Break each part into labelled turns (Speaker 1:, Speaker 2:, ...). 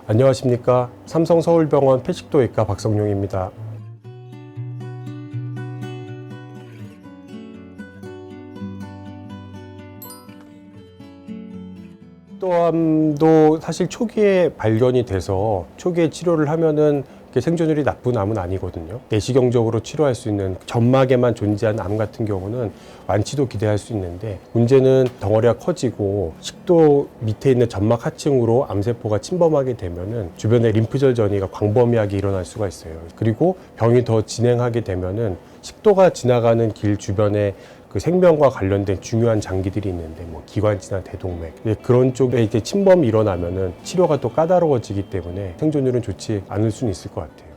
Speaker 1: 안녕하십니까. 삼성서울병원 폐식도외과 박성용입니다. 식도암도 사실 초기에 발견이 돼서 초기에 치료를 하면은 생존율이 나쁜 암은 아니거든요. 내시경적으로 치료할 수 있는 점막에만 존재하는 암 같은 경우는 완치도 기대할 수 있는데, 문제는 덩어리가 커지고 식도 밑에 있는 점막 하층으로 암세포가 침범하게 되면은 주변에 림프절 전이가 광범위하게 일어날 수가 있어요. 그리고 병이 더 진행하게 되면은 식도가 지나가는 길 주변에 그 생명과 관련된 중요한 장기들이 있는데, 뭐 기관지나 대동맥, 그런 쪽에 이제 침범이 일어나면은 치료가 또 까다로워지기 때문에 생존율은 좋지 않을 수는 있을 것 같아요.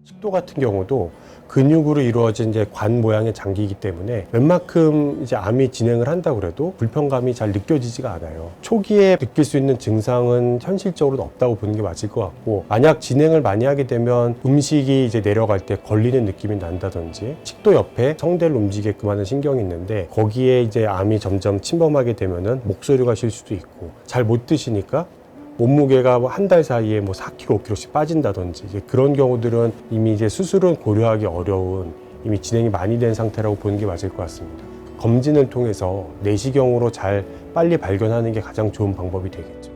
Speaker 1: 식도 같은 경우도 근육으로 이루어진 이제 관 모양의 장기이기 때문에 웬만큼 이제 암이 진행을 한다고 그래도 불편감이 잘 느껴지지가 않아요. 초기에 느낄 수 있는 증상은 현실적으로는 없다고 보는 게 맞을 것 같고, 만약 진행을 많이 하게 되면 음식이 이제 내려갈 때 걸리는 느낌이 난다든지, 식도 옆에 성대를 움직이게끔 하는 신경이 있는데 거기에 이제 암이 점점 침범하게 되면은 목소리가 쉴 수도 있고, 잘 못 드시니까 몸무게가 한 달 사이에 뭐 4kg, 5kg씩 빠진다든지, 이제 그런 경우들은 이미 이제 수술은 고려하기 어려운, 이미 진행이 많이 된 상태라고 보는 게 맞을 것 같습니다. 검진을 통해서 내시경으로 잘 빨리 발견하는 게 가장 좋은 방법이 되겠죠.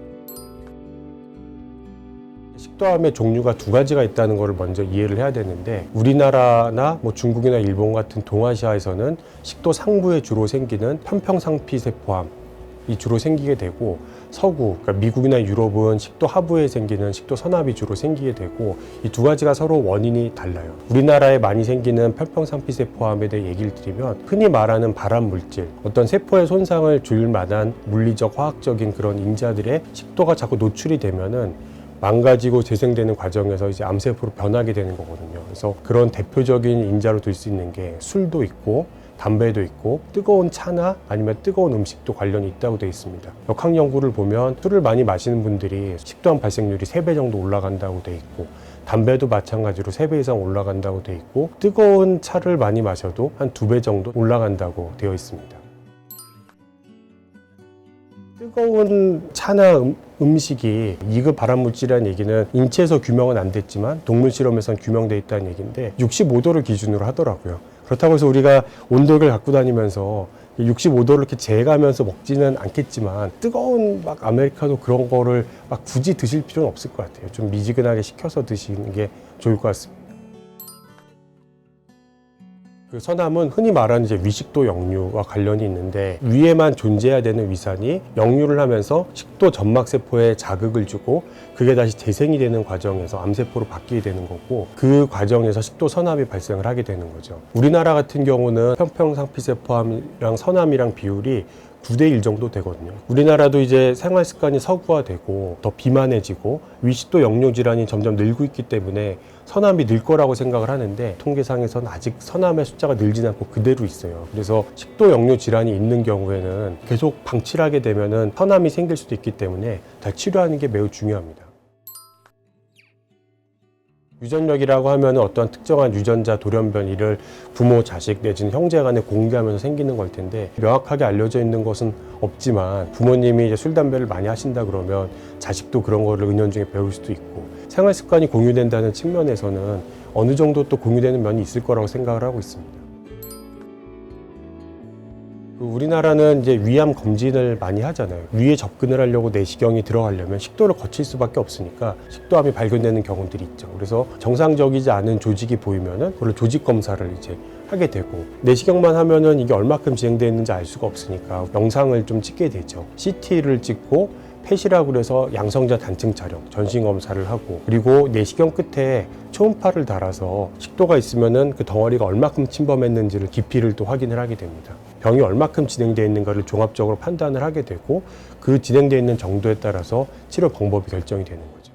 Speaker 1: 식도암의 종류가 두 가지가 있다는 것을 먼저 이해를 해야 되는데, 우리나라나 뭐 중국이나 일본 같은 동아시아에서는 식도 상부에 주로 생기는 편평상피세포암 이 주로 생기게 되고, 서구, 그러니까 미국이나 유럽은 식도 하부에 생기는 식도 선압이 주로 생기게 되고, 이 두 가지가 서로 원인이 달라요. 우리나라에 많이 생기는 편평상피세포암에 대해 얘기를 드리면, 흔히 말하는 발암 물질, 어떤 세포에 손상을 줄 만한 물리적, 화학적인 그런 인자들의 식도가 자꾸 노출이 되면은 망가지고 재생되는 과정에서 이제 암세포로 변하게 되는 거거든요. 그래서 그런 대표적인 인자로 들 수 있는 게 술도 있고 담배도 있고 뜨거운 차나 아니면 뜨거운 음식도 관련이 있다고 되어 있습니다. 역학 연구를 보면 술을 많이 마시는 분들이 식도암 발생률이 3배 정도 올라간다고 되어 있고, 담배도 마찬가지로 3배 이상 올라간다고 되어 있고, 뜨거운 차를 많이 마셔도 한 2배 정도 올라간다고 되어 있습니다. 뜨거운 차나 음식이 2급 발암물질이라는 얘기는 인체에서 규명은 안 됐지만 동물 실험에서는 규명돼 있다는 얘기인데, 65도를 기준으로 하더라고요. 그렇다고 해서 우리가 온도를 갖고 다니면서 65도를 이렇게 재가면서 먹지는 않겠지만, 뜨거운 막 아메리카노 그런 거를 막 굳이 드실 필요는 없을 것 같아요. 좀 미지근하게 식혀서 드시는 게 좋을 것 같습니다. 그 선암은 흔히 말하는 이제 위식도 역류와 관련이 있는데, 위에만 존재해야 되는 위산이 역류를 하면서 식도 점막세포에 자극을 주고 그게 다시 재생이 되는 과정에서 암세포로 바뀌게 되는 거고, 그 과정에서 식도 선암이 발생을 하게 되는 거죠. 우리나라 같은 경우는 편평상피세포암이랑 선암이랑 비율이 9대1 정도 되거든요. 우리나라도 이제 생활 습관이 서구화되고 더 비만해지고 위식도 역류 질환이 점점 늘고 있기 때문에 선암이 늘 거라고 생각을 하는데, 통계상에서는 아직 선암의 숫자가 늘진 않고 그대로 있어요. 그래서 식도 역류 질환이 있는 경우에는 계속 방치를 하게 되면은 선암이 생길 수도 있기 때문에 잘 치료하는 게 매우 중요합니다. 유전력이라고 하면 어떤 특정한 유전자 돌연변, 이를 부모, 자식 내지는 형제 간에 공개하면서 생기는 걸 텐데, 명확하게 알려져 있는 것은 없지만 부모님이 이제 술, 담배를 많이 하신다 그러면 자식도 그런 거를 은연중에 배울 수도 있고, 생활 습관이 공유된다는 측면에서는 어느 정도 또 공유되는 면이 있을 거라고 생각을 하고 있습니다. 우리나라는 이제 위암 검진을 많이 하잖아요. 위에 접근을 하려고 내시경이 들어가려면 식도를 거칠 수밖에 없으니까 식도암이 발견되는 경우들이 있죠. 그래서 정상적이지 않은 조직이 보이면은 그걸 조직 검사를 이제 하게 되고, 내시경만 하면은 이게 얼마큼 진행되어 있는지 알 수가 없으니까 영상을 좀 찍게 되죠. CT를 찍고 펫이라고 그래서 양성자 단층 촬영, 전신 검사를 하고, 그리고 내시경 끝에 초음파를 달아서 식도가 있으면은 그 덩어리가 얼마큼 침범했는지를 깊이를 또 확인을 하게 됩니다. 병이 얼마큼 진행되어 있는가를 종합적으로 판단을 하게 되고, 그 진행되어 있는 정도에 따라서 치료 방법이 결정이 되는 거죠.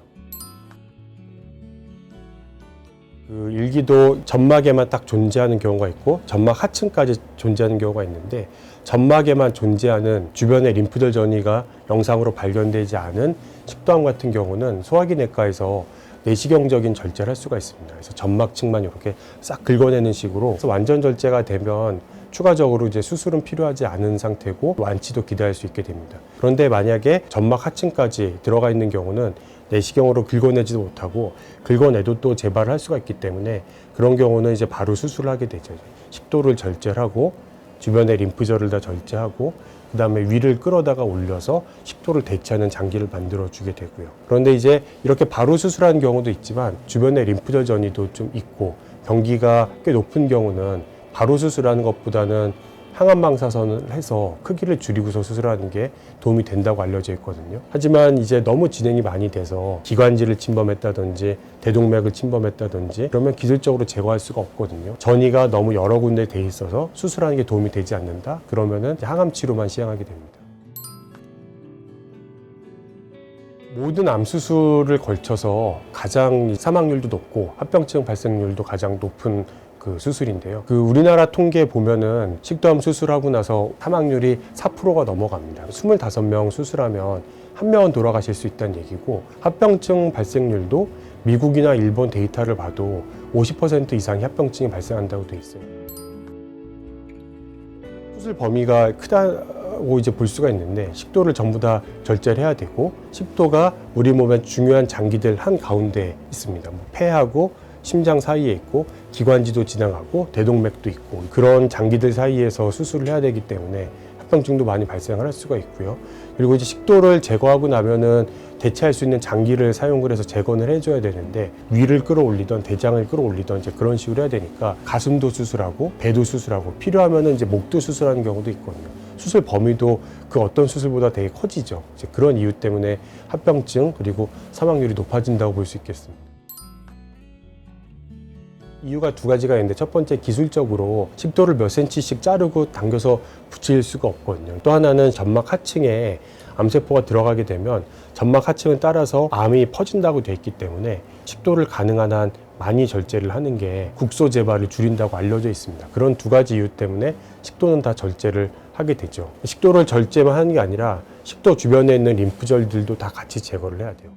Speaker 1: 그 일기도 점막에만 딱 존재하는 경우가 있고 점막 하층까지 존재하는 경우가 있는데, 점막에만 존재하는 주변의 림프절 전이가 영상으로 발견되지 않은 식도암 같은 경우는 소화기내과에서 내시경적인 절제를 할 수가 있습니다. 그래서 점막층만 이렇게 싹 긁어내는 식으로, 그래서 완전 절제가 되면 추가적으로 이제 수술은 필요하지 않은 상태고 완치도 기대할 수 있게 됩니다. 그런데 만약에 점막 하층까지 들어가 있는 경우는 내시경으로 긁어내지도 못하고 긁어내도 또 재발을 할 수가 있기 때문에 그런 경우는 이제 바로 수술을 하게 되죠. 식도를 절제하고 주변의 림프절을 다 절제하고 그 다음에 위를 끌어다가 올려서 식도를 대체하는 장기를 만들어주게 되고요. 그런데 이제 이렇게 바로 수술하는 경우도 있지만 주변에 림프절 전이도 좀 있고 병기가 꽤 높은 경우는 바로 수술하는 것보다는 항암방사선을 해서 크기를 줄이고서 수술하는 게 도움이 된다고 알려져 있거든요. 하지만 이제 너무 진행이 많이 돼서 기관지를 침범했다든지 대동맥을 침범했다든지 그러면 기술적으로 제거할 수가 없거든요. 전이가 너무 여러 군데 돼 있어서 수술하는 게 도움이 되지 않는다? 그러면은 항암 치료만 시행하게 됩니다. 모든 암 수술을 걸쳐서 가장 사망률도 높고 합병증 발생률도 가장 높은 그 수술인데요. 그 우리나라 통계에 보면은 식도암 수술하고 나서 사망률이 4%가 넘어갑니다. 25명 수술하면 1명은 돌아가실 수 있다는 얘기고 합병증 발생률도 미국이나 일본 데이터를 봐도 50% 이상의 합병증이 발생한다고 돼 있어요. 수술 범위가 크다고 이제 볼 수가 있는데 식도를 전부 다 절제를 해야 되고 식도가 우리 몸의 중요한 장기들 한 가운데 있습니다. 폐하고 심장 사이에 있고 기관지도 지나가고 대동맥도 있고 그런 장기들 사이에서 수술을 해야 되기 때문에 합병증도 많이 발생을 할 수가 있고요. 그리고 이제 식도를 제거하고 나면은 대체할 수 있는 장기를 사용을 해서 재건을 해줘야 되는데 위를 끌어올리던 대장을 끌어올리던 이제 그런 식으로 해야 되니까 가슴도 수술하고 배도 수술하고 필요하면은 이제 목도 수술하는 경우도 있거든요. 수술 범위도 그 어떤 수술보다 되게 커지죠. 이제 그런 이유 때문에 합병증 그리고 사망률이 높아진다고 볼 수 있겠습니다. 이유가 두 가지가 있는데 첫 번째 기술적으로 식도를 몇 cm씩 자르고 당겨서 붙일 수가 없거든요. 또 하나는 점막 하층에 암세포가 들어가게 되면 점막 하층을 따라서 암이 퍼진다고 되어 있기 때문에 식도를 가능한 한 많이 절제를 하는 게 국소 재발을 줄인다고 알려져 있습니다. 그런 두 가지 이유 때문에 식도는 다 절제를 하게 되죠. 식도를 절제만 하는 게 아니라 식도 주변에 있는 림프절들도 다 같이 제거를 해야 돼요.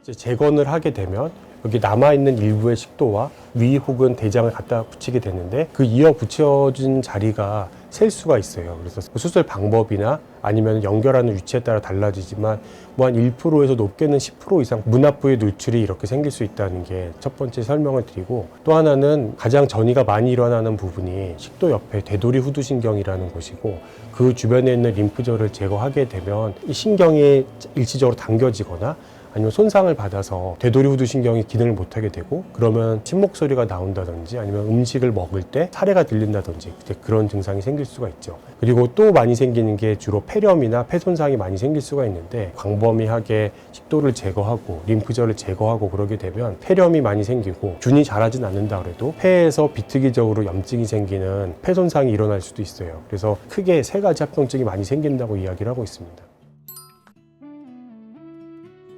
Speaker 1: 이제 재건을 하게 되면 여기 남아있는 일부의 식도와 위 혹은 대장을 갖다 붙이게 되는데 그 이어 붙여진 자리가 셀 수가 있어요. 그래서 수술 방법이나 아니면 연결하는 위치에 따라 달라지지만 뭐 한 1%에서 높게는 10% 이상 문합부의 노출이 이렇게 생길 수 있다는 게 첫 번째 설명을 드리고 또 하나는 가장 전이가 많이 일어나는 부분이 식도 옆에 대도리 후두신경이라는 곳이고 그 주변에 있는 림프절을 제거하게 되면 이 신경이 일시적으로 당겨지거나 아니면 손상을 받아서 되도리 후두신경이 기능을 못하게 되고 그러면 침목 소리가 나온다든지 아니면 음식을 먹을 때 사례가 들린다든지 그런 증상이 생길 수가 있죠. 그리고 또 많이 생기는 게 주로 폐렴이나 폐 손상이 많이 생길 수가 있는데 광범위하게 식도를 제거하고 림프절을 제거하고 그러게 되면 폐렴이 많이 생기고 균이 자라진 않는다 그래도 폐에서 비특이적으로 염증이 생기는 폐 손상이 일어날 수도 있어요. 그래서 크게 세 가지 합병증이 많이 생긴다고 이야기를 하고 있습니다.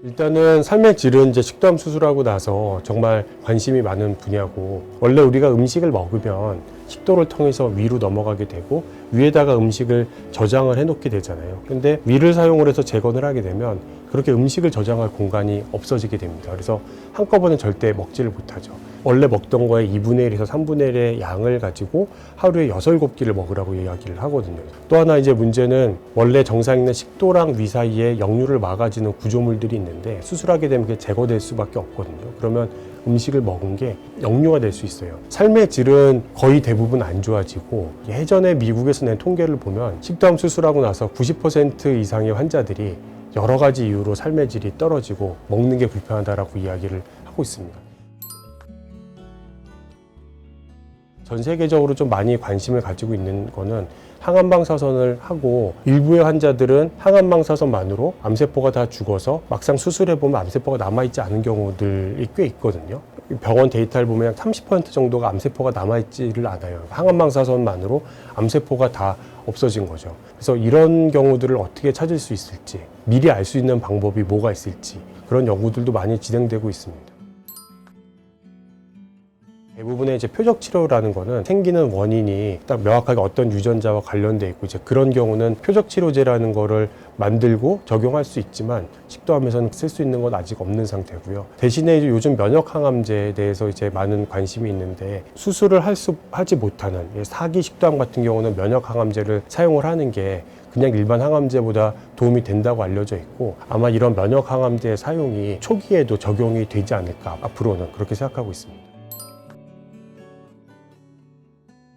Speaker 1: 일단은 삶의 질은 이제 식도암 수술하고 나서 정말 관심이 많은 분야고 원래 우리가 음식을 먹으면 식도를 통해서 위로 넘어가게 되고 위에다가 음식을 저장을 해놓게 되잖아요. 근데 위를 사용을 해서 재건을 하게 되면 그렇게 음식을 저장할 공간이 없어지게 됩니다. 그래서 한꺼번에 절대 먹지를 못하죠. 원래 먹던 거에 2분의 1에서 3분의 1의 양을 가지고 하루에 6, 7끼를 먹으라고 이야기를 하거든요. 또 하나 이제 문제는 원래 정상 있는 식도랑 위 사이에 역류를 막아주는 구조물들이 있는데 수술하게 되면 그게 제거될 수밖에 없거든요. 그러면 음식을 먹은 게 역류가 될 수 있어요. 삶의 질은 거의 대부분 안 좋아지고 예전에 미국에서 낸 통계를 보면 식도암 수술하고 나서 90% 이상의 환자들이 여러 가지 이유로 삶의 질이 떨어지고 먹는 게 불편하다라고 이야기를 하고 있습니다. 전 세계적으로 좀 많이 관심을 가지고 있는 거는 항암방사선을 하고 일부의 환자들은 항암방사선만으로 암세포가 다 죽어서 막상 수술해보면 암세포가 남아있지 않은 경우들이 꽤 있거든요. 병원 데이터를 보면 30% 정도가 암세포가 남아있지를 않아요. 항암방사선만으로 암세포가 다 없어진 거죠. 그래서 이런 경우들을 어떻게 찾을 수 있을지, 미리 알 수 있는 방법이 뭐가 있을지 그런 연구들도 많이 진행되고 있습니다. 대부분의 이제 표적 치료라는 거는 생기는 원인이 딱 명확하게 어떤 유전자와 관련돼 있고 이제 그런 경우는 표적 치료제라는 거를 만들고 적용할 수 있지만 식도암에서는 쓸 수 있는 건 아직 없는 상태고요. 대신에 이제 요즘 면역 항암제에 대해서 이제 많은 관심이 있는데 수술을 하지 못하는 사기 식도암 같은 경우는 면역 항암제를 사용을 하는 게 그냥 일반 항암제보다 도움이 된다고 알려져 있고 아마 이런 면역 항암제 사용이 초기에도 적용이 되지 않을까 앞으로는 그렇게 생각하고 있습니다.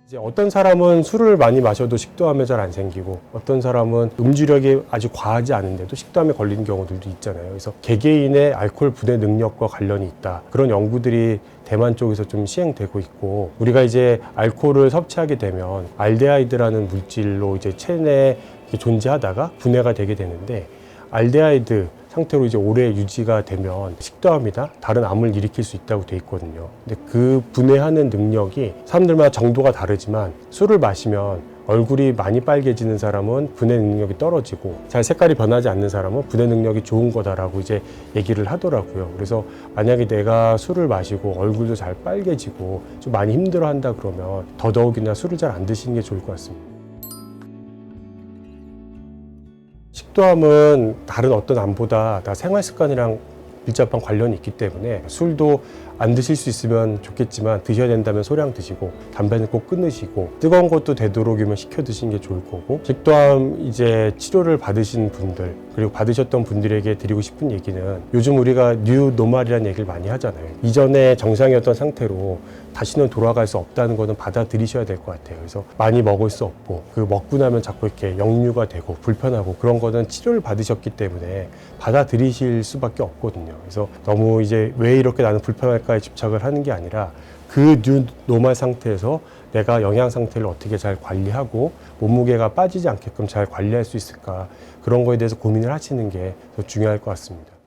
Speaker 1: 이제 어떤 사람은 술을 많이 마셔도 식도암에 잘 안 생기고 어떤 사람은 음주력이 아주 과하지 않은데도 식도암에 걸리는 경우들도 있잖아요. 그래서 개개인의 알코올 분해 능력과 관련이 있다. 그런 연구들이 대만 쪽에서 좀 시행되고 있고 우리가 이제 알코올을 섭취하게 되면 알데하이드라는 물질로 이제 체내에 존재하다가 분해가 되게 되는데 알데하이드 상태로 이제 오래 유지가 되면 식도암이나 다른 암을 일으킬 수 있다고 돼 있거든요. 근데 그 분해하는 능력이 사람들마다 정도가 다르지만 술을 마시면 얼굴이 많이 빨개지는 사람은 분해 능력이 떨어지고 잘 색깔이 변하지 않는 사람은 분해 능력이 좋은 거다라고 이제 얘기를 하더라고요. 그래서 만약에 내가 술을 마시고 얼굴도 잘 빨개지고 좀 많이 힘들어한다 그러면 더더욱이나 술을 잘 안 드시는 게 좋을 것 같습니다. 식도암은 다른 어떤 암보다 다 생활 습관이랑 밀접한 관련이 있기 때문에 술도 안 드실 수 있으면 좋겠지만 드셔야 된다면 소량 드시고 담배는 꼭 끊으시고 뜨거운 것도 되도록이면 식혀 드시는 게 좋을 거고 식도암 이제 치료를 받으신 분들 그리고 받으셨던 분들에게 드리고 싶은 얘기는 요즘 우리가 뉴 노멀이라는 얘기를 많이 하잖아요. 이전에 정상이었던 상태로 다시는 돌아갈 수 없다는 거는 받아들이셔야 될 것 같아요. 그래서 많이 먹을 수 없고 그 먹고 나면 자꾸 이렇게 역류가 되고 불편하고 그런 거는 치료를 받으셨기 때문에 받아들이실 수밖에 없거든요. 그래서 너무 이제 왜 이렇게 나는 불편할까에 집착을 하는 게 아니라 그 뉴 노멀 상태에서 내가 영양 상태를 어떻게 잘 관리하고 몸무게가 빠지지 않게끔 잘 관리할 수 있을까 그런 거에 대해서 고민을 하시는 게 더 중요할 것 같습니다.